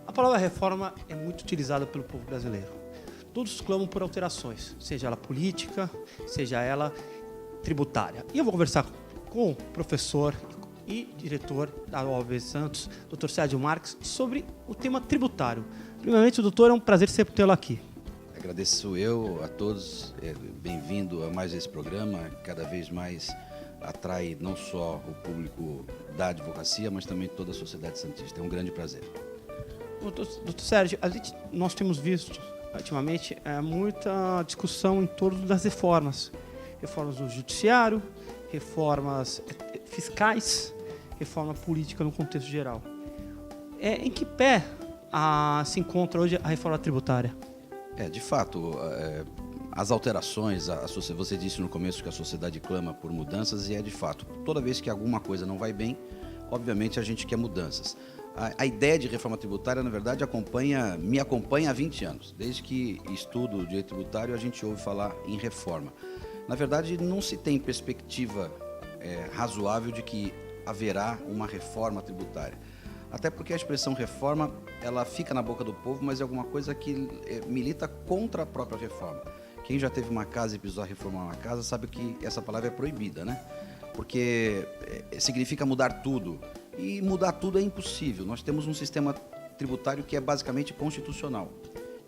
A palavra reforma é muito utilizada pelo povo brasileiro. Todos clamam por alterações, seja ela política, seja ela tributária. E eu vou conversar com o professor e diretor da OAB Santos, Dr. Sérgio Marques, sobre o tema tributário. Primeiramente, doutor, é um prazer sempre tê-lo aqui. Agradeço eu a todos, bem-vindo a mais esse programa, cada vez mais atrai não só o público da advocacia, mas também toda a sociedade santista. É um grande prazer. Doutor Sérgio, nós temos visto ultimamente muita discussão em torno das reformas. Reformas do judiciário, reformas fiscais, reforma política no contexto geral. Em que pé se encontra hoje a reforma tributária? De fato, as alterações, você disse no começo que a sociedade clama por mudanças e de fato, toda vez que alguma coisa não vai bem, obviamente a gente quer mudanças. A ideia de reforma tributária, na verdade, me acompanha há 20 anos. Desde que estudo o direito tributário, a gente ouve falar em reforma. Na verdade, não se tem perspectiva razoável de que haverá uma reforma tributária. Até porque a expressão reforma, ela fica na boca do povo, mas é alguma coisa que milita contra a própria reforma. Quem já teve uma casa e precisou reformar uma casa sabe que essa palavra é proibida, né? Porque significa mudar tudo. E mudar tudo é impossível. Nós temos um sistema tributário que é basicamente constitucional.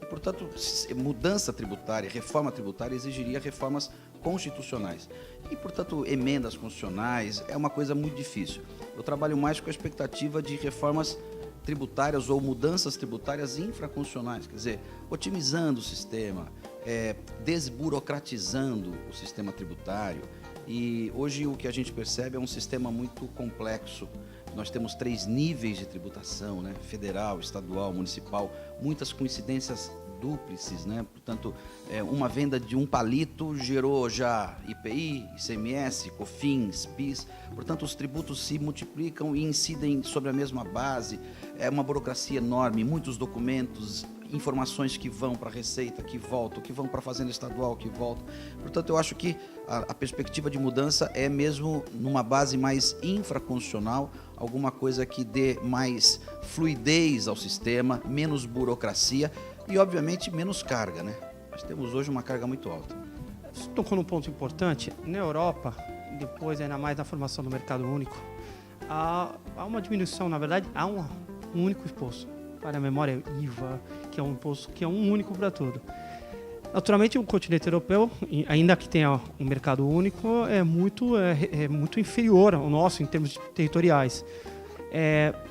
E, portanto, mudança tributária, reforma tributária exigiria reformas constitucionais. E, portanto, emendas constitucionais é uma coisa muito difícil. Eu trabalho mais com a expectativa de reformas tributárias ou mudanças tributárias infraconstitucionais, quer dizer, otimizando o sistema, desburocratizando o sistema tributário. E hoje o que a gente percebe é um sistema muito complexo. Nós temos 3 níveis de tributação, né? Federal, estadual, municipal, muitas coincidências dúplices, né? Portanto, uma venda de um palito gerou já IPI, ICMS, COFINS, PIS. Portanto, os tributos se multiplicam e incidem sobre a mesma base. É uma burocracia enorme, muitos documentos, informações que vão para a Receita, que voltam, que vão para a Fazenda Estadual, que voltam. Portanto, eu acho que a perspectiva de mudança é mesmo numa base mais infraconstitucional, alguma coisa que dê mais fluidez ao sistema, menos burocracia e, obviamente, menos carga, né? Nós temos hoje uma carga muito alta. Você tocou num ponto importante. Na Europa, depois, ainda mais na formação do mercado único, há uma diminuição, na verdade, há um único imposto. Para a memória, IVA, que é um imposto que é um único para tudo. Naturalmente, o continente europeu, ainda que tenha um mercado único, é muito inferior ao nosso em termos territoriais.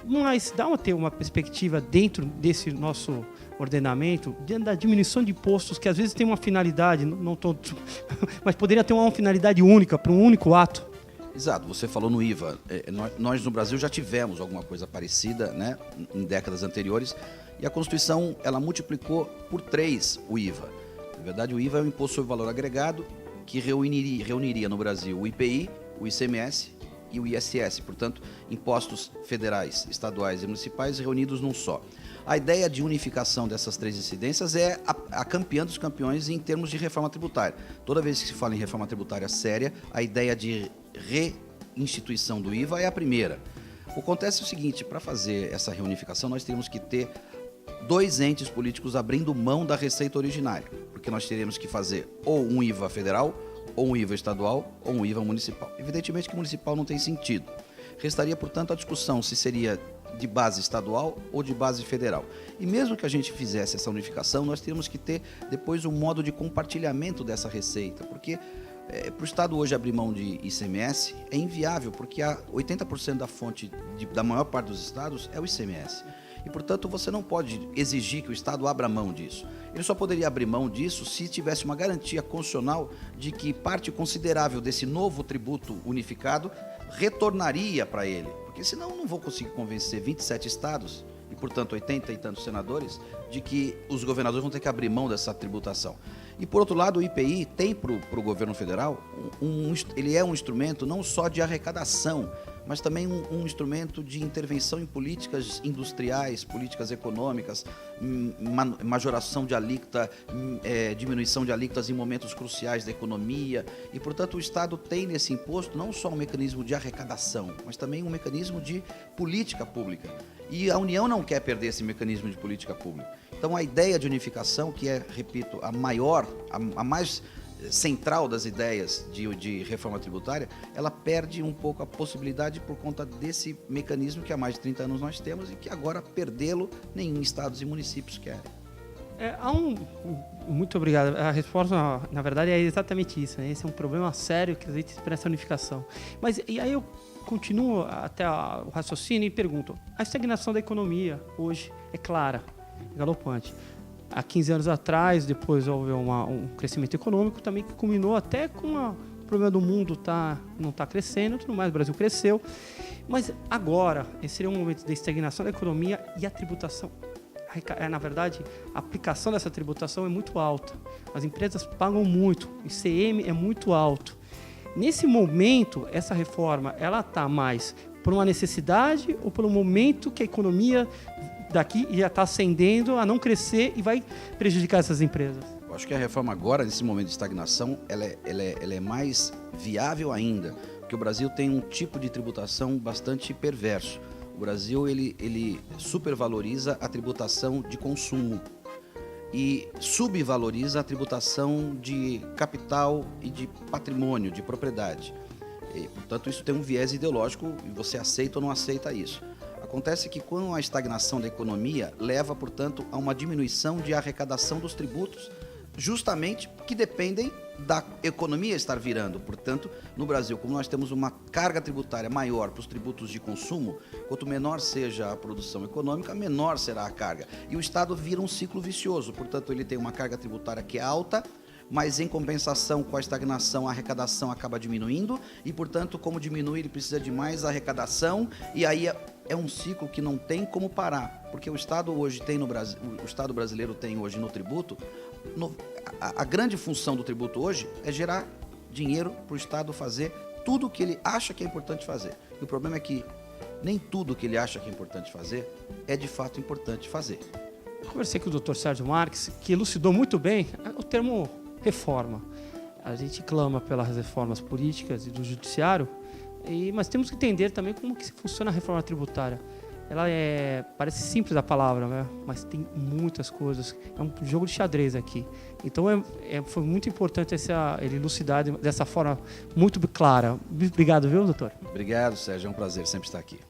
Mas dá ter uma perspectiva dentro desse nosso ordenamento da diminuição de impostos que às vezes tem uma finalidade, não todos, mas poderia ter uma finalidade única para um único ato. Exato, você falou no IVA. Nós no Brasil já tivemos alguma coisa parecida, né, em décadas anteriores, e a Constituição ela multiplicou por 3 o IVA. Na verdade, o IVA é um imposto sobre valor agregado que reuniria no Brasil o IPI, o ICMS e o ISS, portanto, impostos federais, estaduais e municipais reunidos num só. A ideia de unificação dessas 3 incidências é a campeã dos campeões em termos de reforma tributária. Toda vez que se fala em reforma tributária séria, a ideia de reinstituição do IVA é a primeira. Acontece o seguinte, para fazer essa reunificação, nós teríamos que ter 2 entes políticos abrindo mão da receita originária, porque nós teríamos que fazer ou um IVA federal, ou um IVA estadual, ou um IVA municipal. Evidentemente que municipal não tem sentido. Restaria, portanto, a discussão se seria de base estadual ou de base federal. E mesmo que a gente fizesse essa unificação, nós teríamos que ter depois um modo de compartilhamento dessa receita, porque para o Estado hoje abrir mão de ICMS é inviável, porque 80% da fonte da maior parte dos estados é o ICMS. E, portanto, você não pode exigir que o Estado abra mão disso. Ele só poderia abrir mão disso se tivesse uma garantia constitucional de que parte considerável desse novo tributo unificado retornaria para ele. Porque senão eu não vou conseguir convencer 27 estados e, portanto, 80 e tantos senadores de que os governadores vão ter que abrir mão dessa tributação. E, por outro lado, o IPI tem para o governo federal, ele é um instrumento não só de arrecadação, mas também um instrumento de intervenção em políticas industriais, políticas econômicas, majoração de alíquota, diminuição de alíquotas em momentos cruciais da economia. E, portanto, o Estado tem nesse imposto não só um mecanismo de arrecadação, mas também um mecanismo de política pública. E a União não quer perder esse mecanismo de política pública. Então, a ideia de unificação, que é, repito, a mais central das ideias de reforma tributária, ela perde um pouco a possibilidade por conta desse mecanismo que há mais de 30 anos nós temos e que agora perdê-lo nenhum estados e municípios querem. Muito obrigado. A resposta, na verdade, é exatamente isso, né? Esse é um problema sério que existe para essa unificação. Mas, e aí eu continuo até o raciocínio e pergunto, a estagnação da economia hoje é clara, é galopante. Há 15 anos atrás, depois houve um crescimento econômico também que culminou até com o problema do mundo não está crescendo, tudo mais, o Brasil cresceu. Mas agora, esse seria um momento de estagnação da economia e a tributação. Na verdade, a aplicação dessa tributação é muito alta. As empresas pagam muito, o ICM é muito alto. Nesse momento, essa reforma, ela está mais por uma necessidade ou pelo momento que a economia daqui já está ascendendo a não crescer e vai prejudicar essas empresas? Eu acho que a reforma agora, nesse momento de estagnação, ela é mais viável ainda, porque o Brasil tem um tipo de tributação bastante perverso. O Brasil ele supervaloriza a tributação de consumo e subvaloriza a tributação de capital e de patrimônio, de propriedade. E, portanto, isso tem um viés ideológico e você aceita ou não aceita isso. Acontece que com a estagnação da economia leva, portanto, a uma diminuição de arrecadação dos tributos, justamente que dependem da economia estar virando. Portanto, no Brasil, como nós temos uma carga tributária maior para os tributos de consumo, quanto menor seja a produção econômica, menor será a carga. E o Estado vira um ciclo vicioso. Portanto, ele tem uma carga tributária que é alta, mas em compensação com a estagnação, a arrecadação acaba diminuindo e, portanto, como diminui, ele precisa de mais arrecadação e aí é um ciclo que não tem como parar, porque o Estado hoje tem no Brasil, o Estado brasileiro tem hoje no tributo, a grande função do tributo hoje é gerar dinheiro para o Estado fazer tudo o que ele acha que é importante fazer. E o problema é que nem tudo o que ele acha que é importante fazer é de fato importante fazer. Eu conversei com o Dr. Sérgio Marques, que elucidou muito bem o termo reforma. A gente clama pelas reformas políticas e do judiciário, mas temos que entender também como que funciona a reforma tributária. Ela parece simples a palavra, né? Mas tem muitas coisas. É um jogo de xadrez aqui. Então foi muito importante ele elucidar dessa forma muito clara. Obrigado, viu, doutor? Obrigado, Sérgio. É um prazer sempre estar aqui.